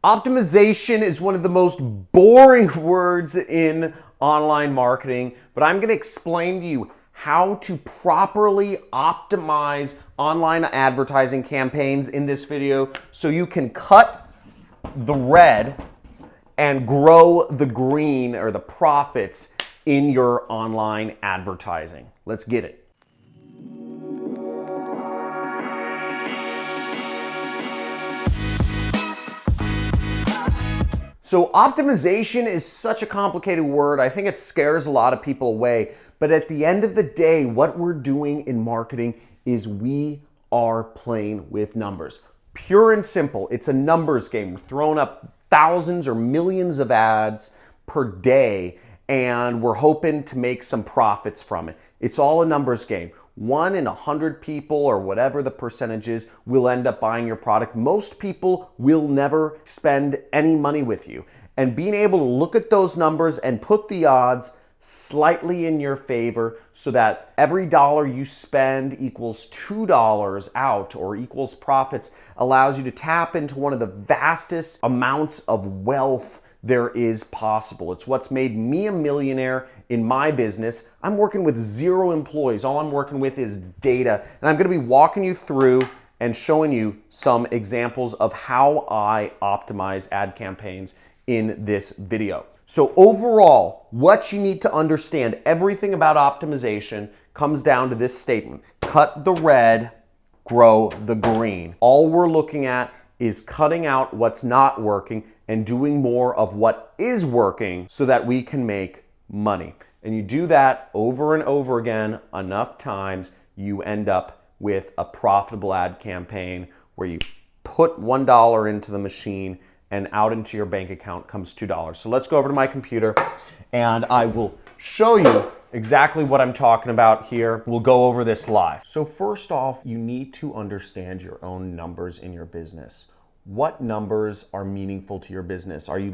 Optimization is one of the most boring words in online marketing, but I'm going to explain to you how to properly optimize online advertising campaigns in this video so you can cut the red and grow the green or the profits in your online advertising. Let's get it. So optimization is such a complicated word. I think it scares a lot of people away. But at the end of the day, what we're doing in marketing is we are playing with numbers. Pure and simple. It's a numbers game. We're throwing up thousands or millions of ads per day, and we're hoping to make some profits from it. It's all a numbers game. 1 in 100 people, or whatever the percentage is, will end up buying your product. Most people will never spend any money with you. And being able to look at those numbers and put the odds slightly in your favor so that every dollar you spend equals $2 out or equals profits allows you to tap into one of the vastest amounts of wealth there is possible. It's what's made me a millionaire in my business. I'm working with 0 employees. All I'm working with is data. And I'm going to be walking you through and showing you some examples of how I optimize ad campaigns in this video. So overall, what you need to understand, everything about optimization comes down to this statement: cut the red, grow the green. All we're looking at is cutting out what's not working and doing more of what is working so that we can make money. And you do that over and over again enough times, you end up with a profitable ad campaign where you put $1 into the machine and out into your bank account comes $2. So let's go over to my computer and I will show you exactly what I'm talking about here. We'll go over this live. So first off, you need to understand your own numbers in your business. What numbers are meaningful to your business? Are you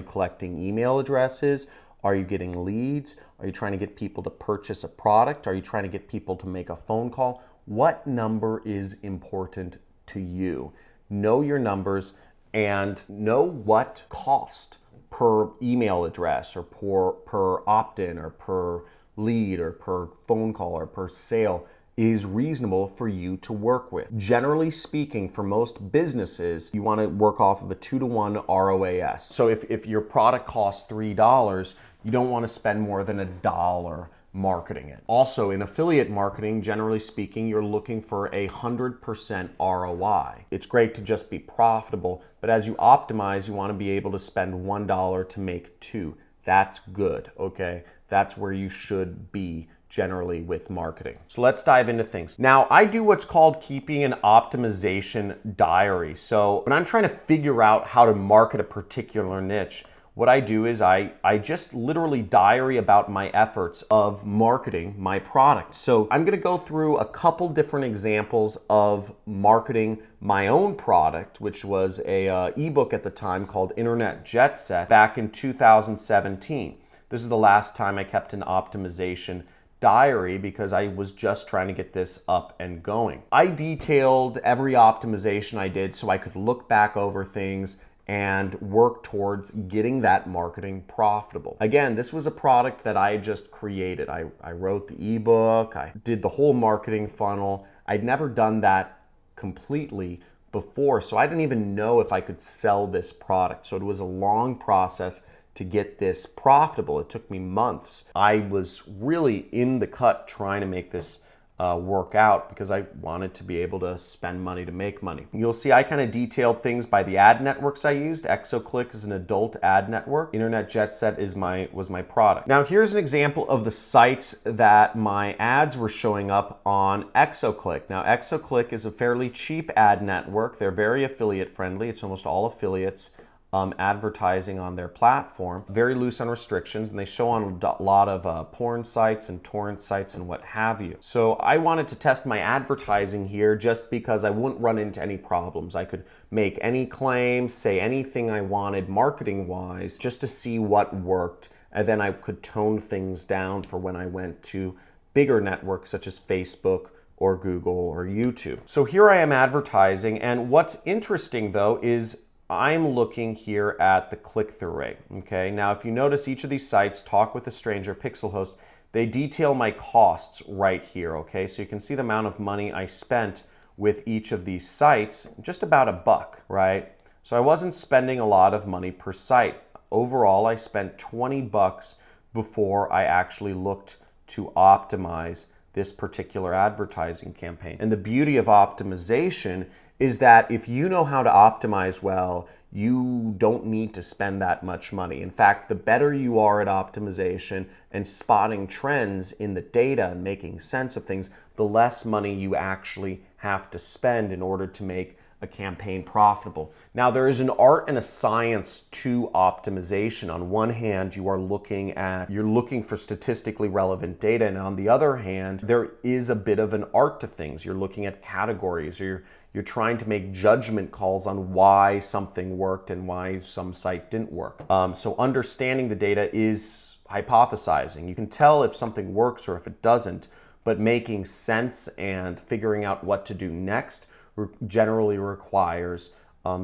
collecting email addresses? Are you getting leads? Are you trying to get people to purchase a product? Are you trying to get people to make a phone call? What number is important to you? Know your numbers and know what cost per email address or per opt-in or per lead or per phone call or per sale is reasonable for you to work with. Generally speaking, for most businesses, you want to work off of a 2-to-1 ROAS. So if your product costs $3, you don't want to spend more than $1 marketing it. Also, in affiliate marketing, generally speaking, you're looking for 100% ROI. It's great to just be profitable, but as you optimize, you want to be able to spend $1 to make 2. That's good, okay? That's where you should be generally with marketing. So let's dive into things. Now, I do what's called keeping an optimization diary. So when I'm trying to figure out how to market a particular niche, what I do is I just literally diary about my efforts of marketing my product. So I'm gonna go through a couple different examples of marketing my own product, which was a ebook at the time called Internet Jet Set back in 2017. This is the last time I kept an optimization diary because I was just trying to get this up and going. I detailed every optimization I did so I could look back over things and work towards getting that marketing profitable. Again, this was a product that I just created. I wrote the ebook, I did the whole marketing funnel. I'd never done that completely before, so I didn't even know if I could sell this product. So it was a long process to get this profitable. It took me months. I was really in the cut trying to make this work out because I wanted to be able to spend money to make money. You'll see I kind of detailed things by the ad networks I used. ExoClick is an adult ad network. Internet Jet Set was my product. Now here's an example of the sites that my ads were showing up on ExoClick. Now ExoClick is a fairly cheap ad network. They're very affiliate friendly. It's almost all affiliates advertising on their platform. Very loose on restrictions, and they show on a lot of porn sites and torrent sites and what have you. So I wanted to test my advertising here just because I wouldn't run into any problems. I could make any claims, say anything I wanted marketing-wise, just to see what worked, and then I could tone things down for when I went to bigger networks such as Facebook or Google or YouTube. So here I am advertising, and what's interesting though is I'm looking here at the click-through rate, okay? Now, if you notice each of these sites, Talk with a Stranger, Pixelhost, they detail my costs right here, okay? So you can see the amount of money I spent with each of these sites, just about $1, right? So I wasn't spending a lot of money per site. Overall, I spent $20 before I actually looked to optimize this particular advertising campaign. And the beauty of optimization is that if you know how to optimize well, you don't need to spend that much money. In fact, the better you are at optimization and spotting trends in the data and making sense of things, the less money you actually have to spend in order to make a campaign profitable. Now, there is an art and a science to optimization. On one hand, you're looking for statistically relevant data, and on the other hand, there is a bit of an art to things. You're looking at categories, or you're trying to make judgment calls on why something worked and why some site didn't work. So understanding the data is hypothesizing. You can tell if something works or if it doesn't, but making sense and figuring out what to do next generally requires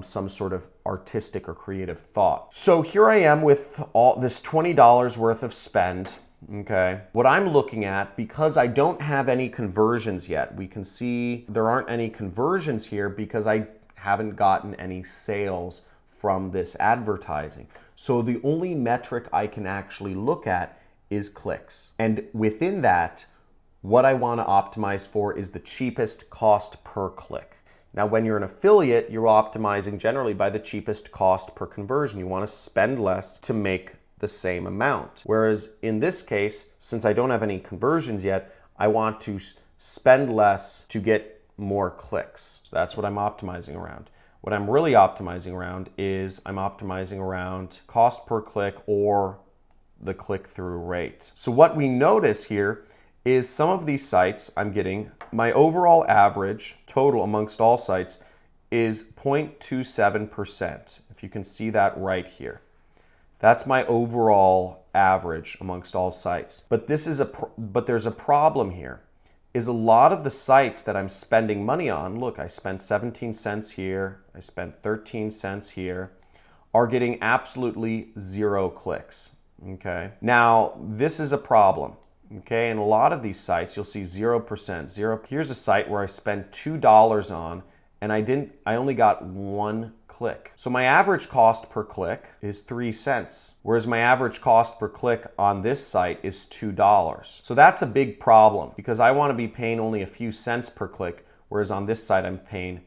some sort of artistic or creative thought. So here I am with all this $20 worth of spend. Okay, what I'm looking at, because I don't have any conversions yet, we can see there aren't any conversions here because I haven't gotten any sales from this advertising. So the only metric I can actually look at is clicks. And within that, what I want to optimize for is the cheapest cost per click. Now, when you're an affiliate, you're optimizing generally by the cheapest cost per conversion. You want to spend less to make the same amount. Whereas in this case, since I don't have any conversions yet, I want to spend less to get more clicks. So that's what I'm optimizing around. What I'm really optimizing around is I'm optimizing around cost per click or the click-through rate. So what we notice here is some of these sites I'm getting, my overall average total amongst all sites is 0.27%. If you can see that right here. That's my overall average amongst all sites. But there's a problem here. Is a lot of the sites that I'm spending money on, look, I spent 17 cents here, I spent 13 cents here, are getting absolutely 0 clicks. Okay. Now, this is a problem. Okay, and a lot of these sites, you'll see 0%. Here's a site where I spent $2 on, and I only got 1 click. So my average cost per click is 3 cents, whereas my average cost per click on this site is $2. So that's a big problem because I want to be paying only a few cents per click, whereas on this site I'm paying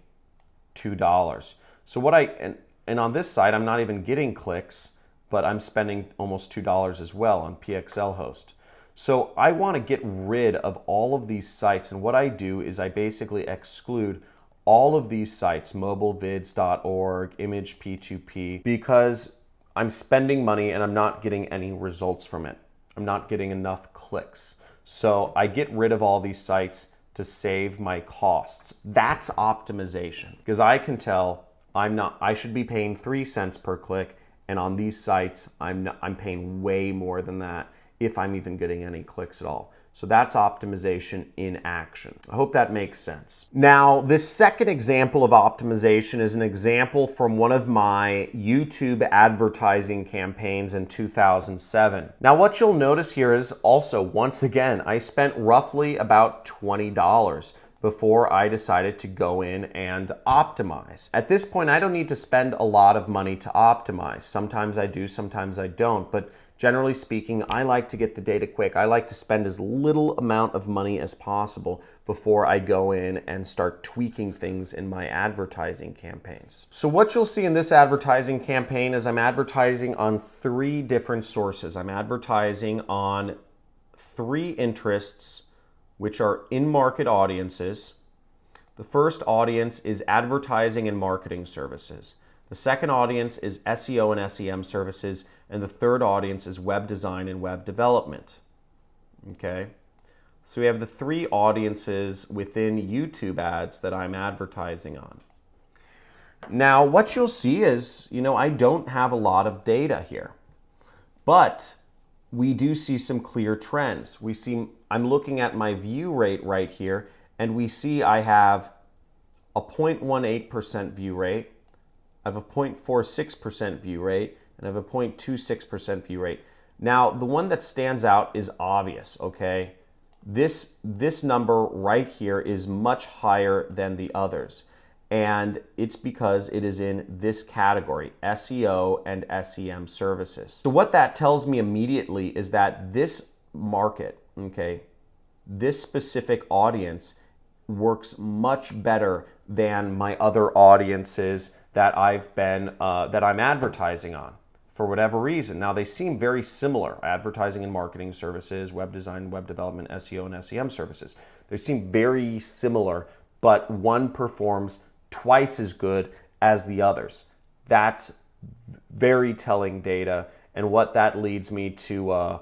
$2. So and on this site I'm not even getting clicks, but I'm spending almost $2 as well on PXL host. So I want to get rid of all of these sites, and what I do is I basically exclude all of these sites, mobilevids.org, imagep2p, because I'm spending money and I'm not getting any results from it. I'm not getting enough clicks. So I get rid of all these sites to save my costs. That's optimization, because I can tell I should be paying 3 cents per click, and on these sites I'm paying way more than that if I'm even getting any clicks at all. So that's optimization in action. I hope that makes sense. Now, this second example of optimization is an example from one of my YouTube advertising campaigns in 2007. Now, what you'll notice here is also, once again, I spent roughly about $20 before I decided to go in and optimize. At this point, I don't need to spend a lot of money to optimize. Sometimes I do, sometimes I don't, but generally speaking, I like to get the data quick. I like to spend as little amount of money as possible before I go in and start tweaking things in my advertising campaigns. So what you'll see in this advertising campaign is I'm advertising on 3 different sources. I'm advertising on 3 interests, which are in-market audiences. The first audience is advertising and marketing services. The second audience is SEO and SEM services, and the third audience is web design and web development. Okay, so we have the 3 audiences within YouTube ads that I'm advertising on. Now, what you'll see is, I don't have a lot of data here, but we do see some clear trends. I'm looking at my view rate right here, and we see I have a 0.18% view rate, I have a 0.46% view rate, and I have a 0.26% view rate. Now, the one that stands out is obvious, okay? This number right here is much higher than the others. And it's because it is in this category, SEO and SEM services. So what that tells me immediately is that this market, okay, this specific audience works much better than my other audiences that I'm advertising on for whatever reason. Now, they seem very similar: advertising and marketing services, web design, web development, SEO, and SEM services. They seem very similar, but one performs twice as good as the others. That's very telling data, and what that leads me to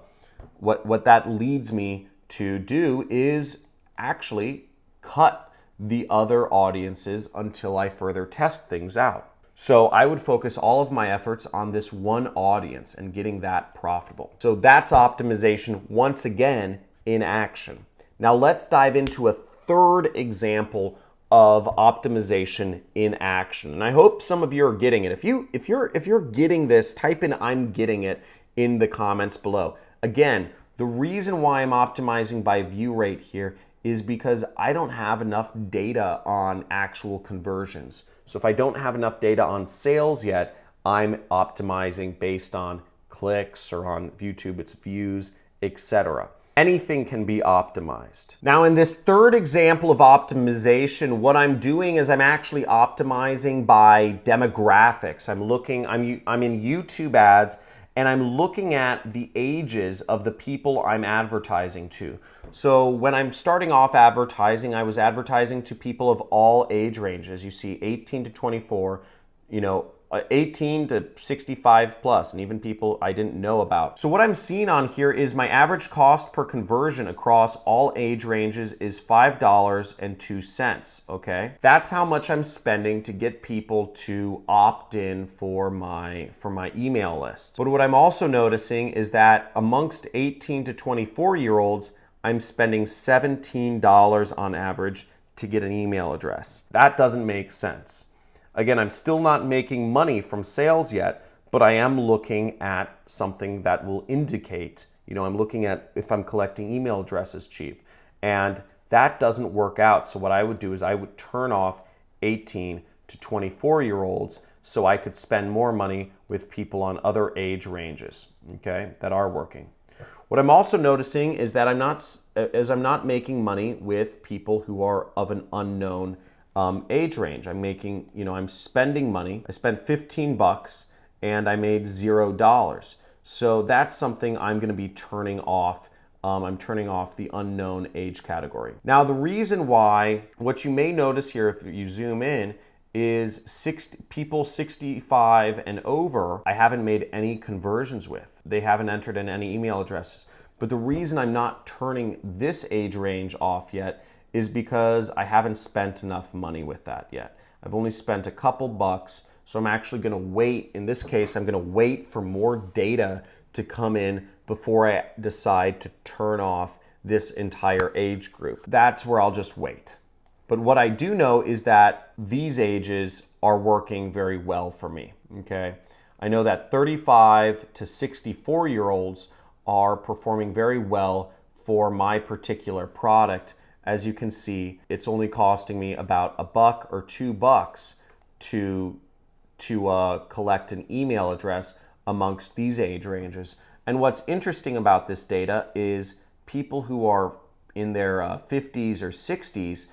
what that leads me to do is actually cut the other audiences until I further test things out. So I would focus all of my efforts on this one audience and getting that profitable. So that's optimization once again in action. Now let's dive into a third example of optimization in action. And I hope some of you are getting it. If you're getting this, type in "I'm getting it" in the comments below. Again, the reason why I'm optimizing by view rate here is because I don't have enough data on actual conversions. So if I don't have enough data on sales yet, I'm optimizing based on clicks, or on YouTube it's views, etc. Anything can be optimized. Now, in this third example of optimization, what I'm doing is I'm actually optimizing by demographics. I'm in YouTube ads, and I'm looking at the ages of the people I'm advertising to. So when I'm starting off advertising, I was advertising to people of all age ranges. You see 18 to 24, 18 to 65 plus, and even people I didn't know about. So what I'm seeing on here is my average cost per conversion across all age ranges is $5.02, okay? That's how much I'm spending to get people to opt in for my email list. But what I'm also noticing is that amongst 18 to 24-year-olds, I'm spending $17 on average to get an email address. That doesn't make sense. Again, I'm still not making money from sales yet, but I am looking at something that will indicate, I'm looking at if I'm collecting email addresses cheap, and that doesn't work out. So what I would do is I would turn off 18 to 24-year-olds so I could spend more money with people on other age ranges, okay, that are working. What I'm also noticing is that I'm not making money with people who are of an unknown age range. I'm spending money. I spent $15 and I made $0. So that's something I'm going to be turning off. I'm turning off the unknown age category. Now, the reason why, what you may notice here if you zoom in, is people 65 and over, I haven't made any conversions with. They haven't entered in any email addresses. But the reason I'm not turning this age range off yet is because I haven't spent enough money with that yet. I've only spent a couple bucks, so I'm actually gonna wait. In this case, I'm gonna wait for more data to come in before I decide to turn off this entire age group. That's where I'll just wait. But what I do know is that these ages are working very well for me, okay? I know that 35 to 64-year-olds are performing very well for my particular product. As you can see, it's only costing me about $1 or $2 to collect an email address amongst these age ranges. And what's interesting about this data is people who are in their 50s or 60s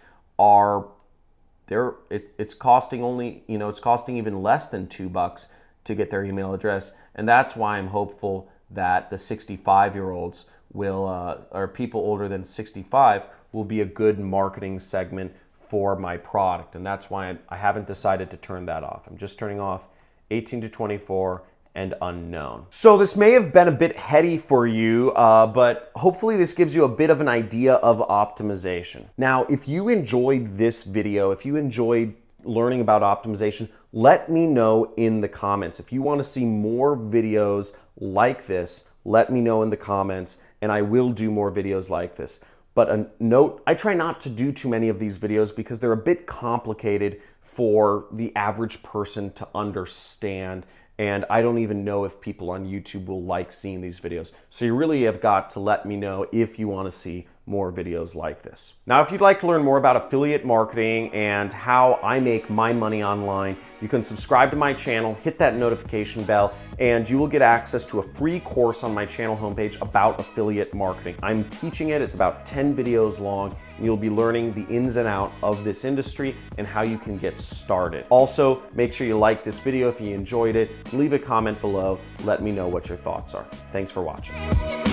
it's costing only, it's costing even less than $2 to get their email address. And that's why I'm hopeful that the 65-year-olds will, or people older than 65, will be a good marketing segment for my product. And that's why I haven't decided to turn that off. I'm just turning off 18 to 24 and unknown. So this may have been a bit heady for you, but hopefully this gives you a bit of an idea of optimization. Now, if you enjoyed this video, if you enjoyed learning about optimization, let me know in the comments. If you want to see more videos like this, let me know in the comments, and I will do more videos like this. But a note, I try not to do too many of these videos because they're a bit complicated for the average person to understand. And I don't even know if people on YouTube will like seeing these videos. So you really have got to let me know if you want to see more videos like this. Now, if you'd like to learn more about affiliate marketing and how I make my money online, you can subscribe to my channel, hit that notification bell, and you will get access to a free course on my channel homepage about affiliate marketing. I'm teaching it. It's about 10 videos long, and you'll be learning the ins and outs of this industry and how you can get started. Also, make sure you like this video if you enjoyed it. Leave a comment below. Let me know what your thoughts are. Thanks for watching.